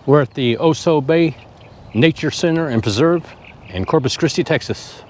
We're at the Oso Bay Nature Center and Preserve in Corpus Christi, Texas.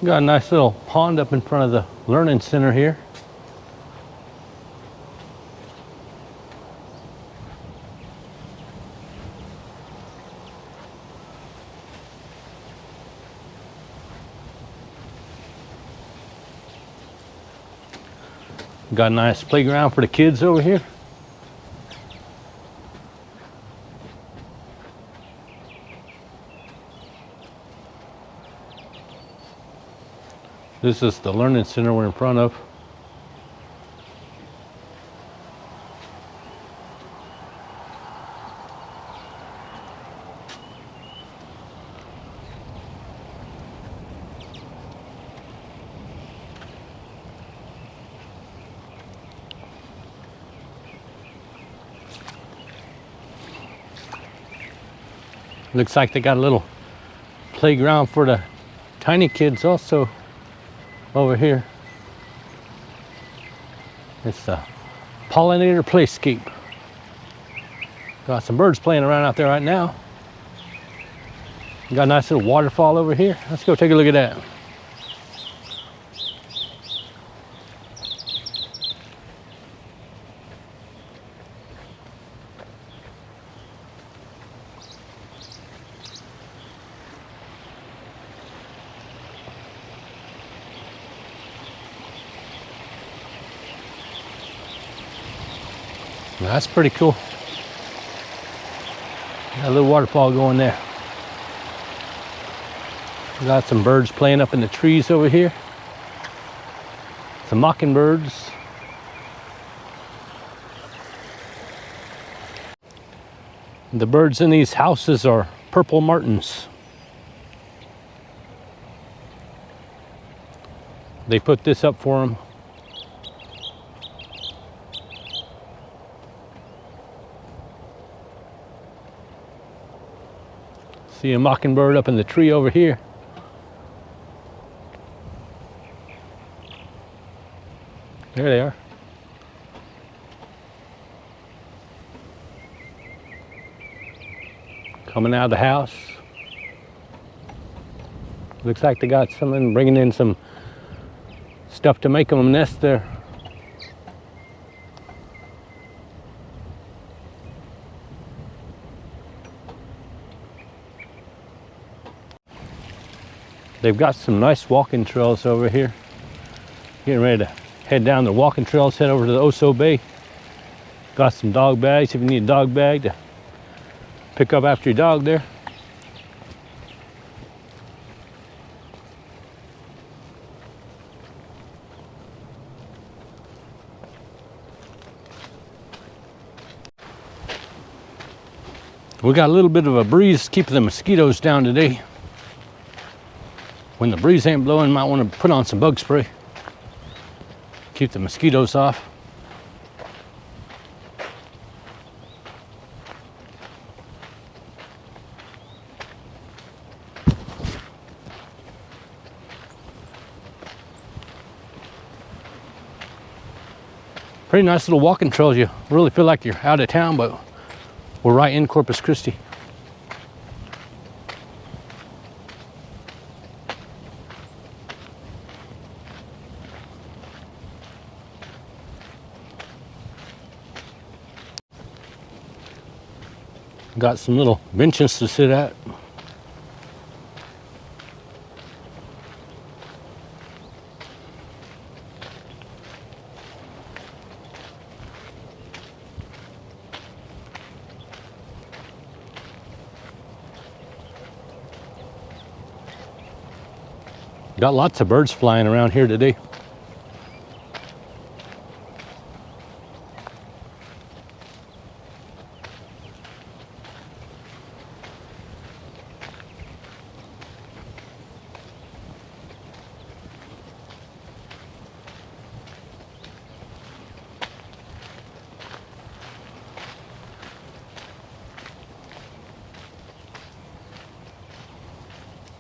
Got a nice little pond up in front of the Learning Center here. Got a nice playground for the kids over here. This is the Learning Center we're in front of. Looks like they got a little playground for the tiny kids also over here. It's the pollinator playscape. Got some birds playing around out there right now. Got a nice little waterfall over here. Let's go take a look at that. That's pretty cool. Got a little waterfall going there. Got some birds playing up in the trees over here. Some mockingbirds. The birds in these houses are purple martins. They put this up for them. See a mockingbird up in the tree over here. There they are. Coming out of the house. Looks like they got someone bringing in some stuff to make them a nest there. They've got some nice walking trails over here. Getting ready to head down the walking trails, head over to the Oso Bay. Got some dog bags if you need a dog bag to pick up after your dog there. We got a little bit of a breeze keeping the mosquitoes down today. When the breeze ain't blowing, might want to put on some bug spray. Keep the mosquitoes off. Pretty nice little walking trails. You really feel like you're out of town, but we're right in Corpus Christi. Got some little benches to sit at. Got lots of birds flying around here today.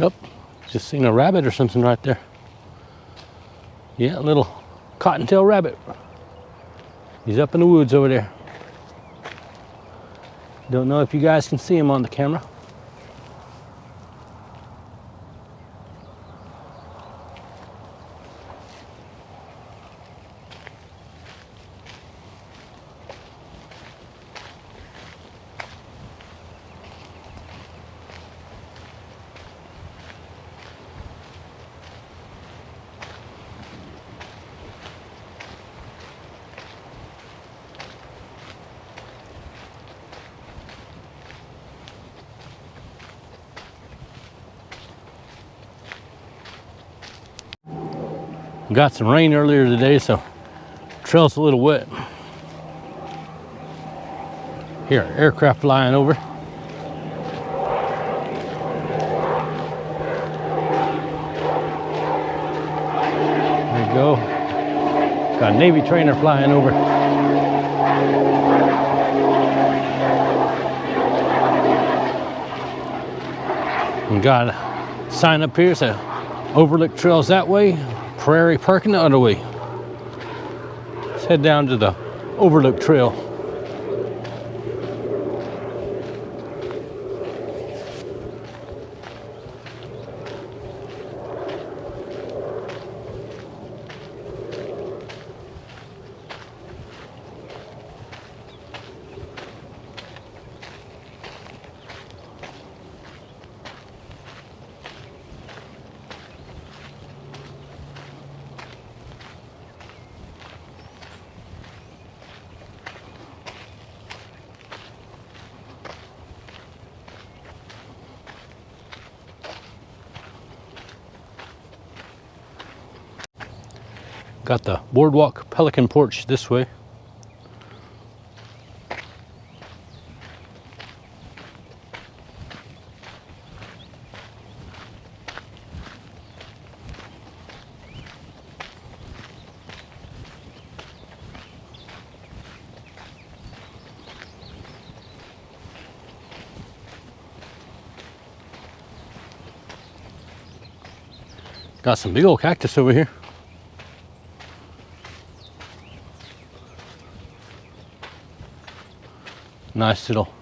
Oh, just seen a rabbit or something right there. Yeah, a little cottontail rabbit. He's up in the woods over there. Don't know if you guys can see him on the camera. Got some rain earlier today, so trail's a little wet. Here, aircraft flying over. There you go. Got a Navy trainer flying over. We got a sign up here, so overlook trails that way, prairie parking the other way. Let's head down to the overlook trail. Got the boardwalk pelican porch this way. Got some big old cactus over here. Nice little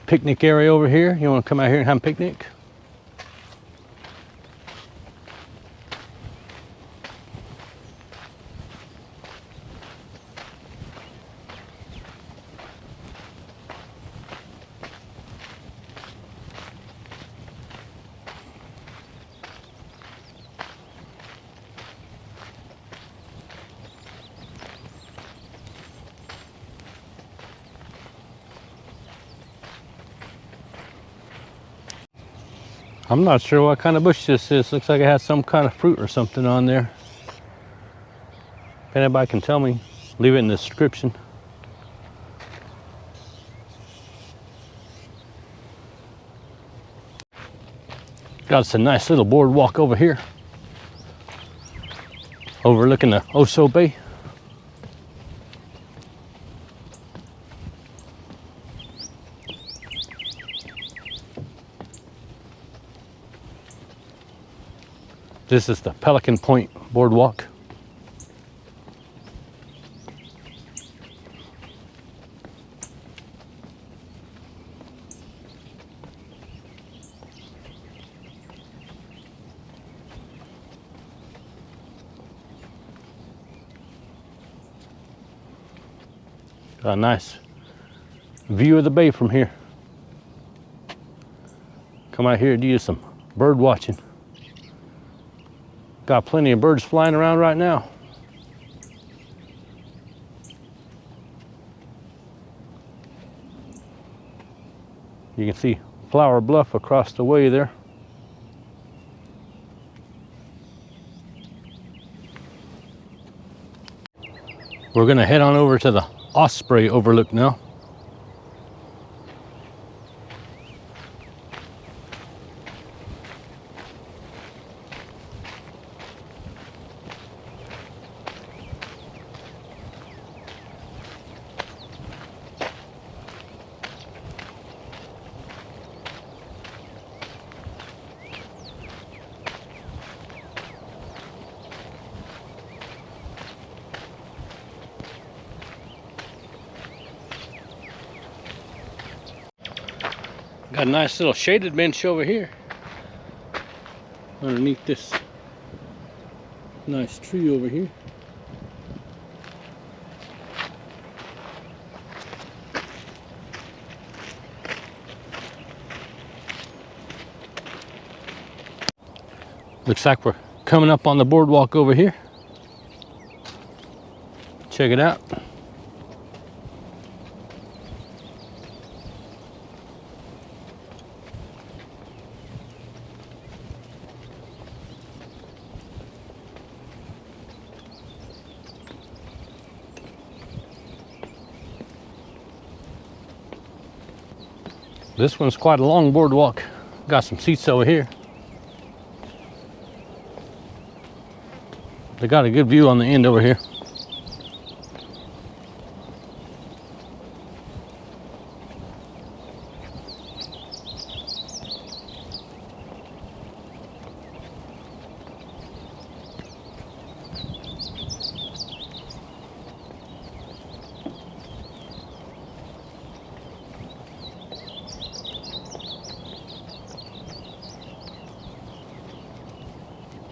picnic area over here. You want to come out here and have a picnic? I'm not sure what kind of bush this is. Looks like it has some kind of fruit or something on there. If anybody can tell me, leave it in the description. Got us a nice little boardwalk over here, overlooking the Oso Bay. This is the Pelican Point Boardwalk. Got a nice view of the bay from here. Come out here and do some bird watching. Got plenty of birds flying around right now. You can see Flower Bluff across the way there. We're gonna head on over to the Osprey overlook now. Got a nice little shaded bench over here underneath this nice tree over here. Looks like we're coming up on the boardwalk over here. Check it out. This one's quite a long boardwalk. Got some seats over here. They got a good view on the end over here.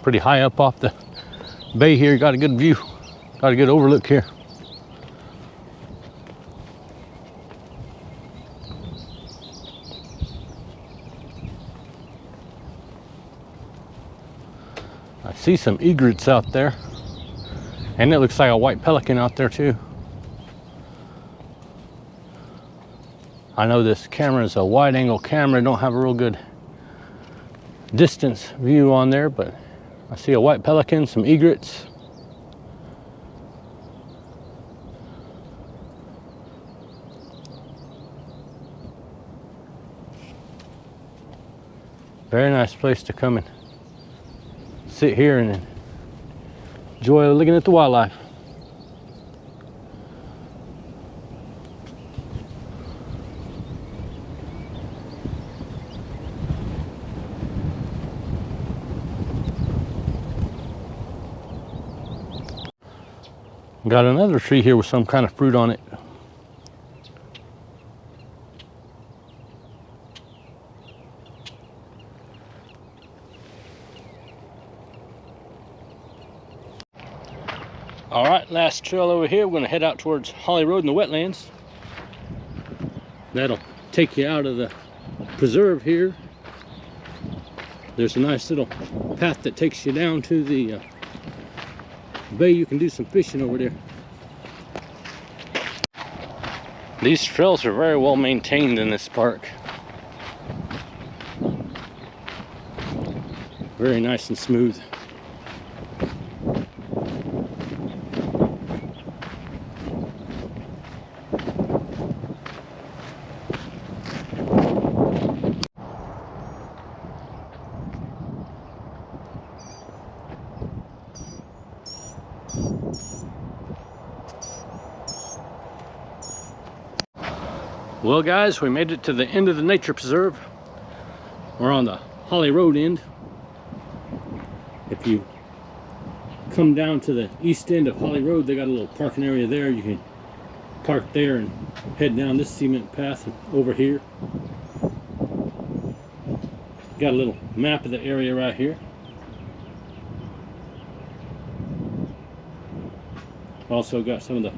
Pretty high up off the bay here. Got a good view. Got a good overlook here. I see some egrets out there. And it looks like a white pelican out there too. I know this camera is a wide angle camera. Don't have a real good distance view on there, but I see a white pelican, some egrets. Very nice place to come and sit here and enjoy looking at the wildlife. Got another tree here with some kind of fruit on it. All right, last trail over here. We're gonna head out towards Holly Road in the wetlands. That'll take you out of the preserve here. There's a nice little path that takes you down to the bay. You can do some fishing over there. These trails are very well maintained in this park. Very nice and smooth. Well guys, we made it to the end of the nature preserve. We're on the Holly Road end. If you come down to the east end of Holly Road, they got a little parking area there. You can park there and head down this cement path over here. Got a little map of the area right here. Also got some of the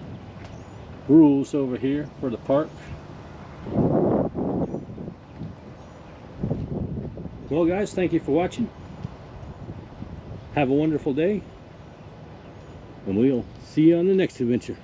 rules over here for the park. Well guys, thank you for watching. Have a wonderful day, and we'll see you on the next adventure.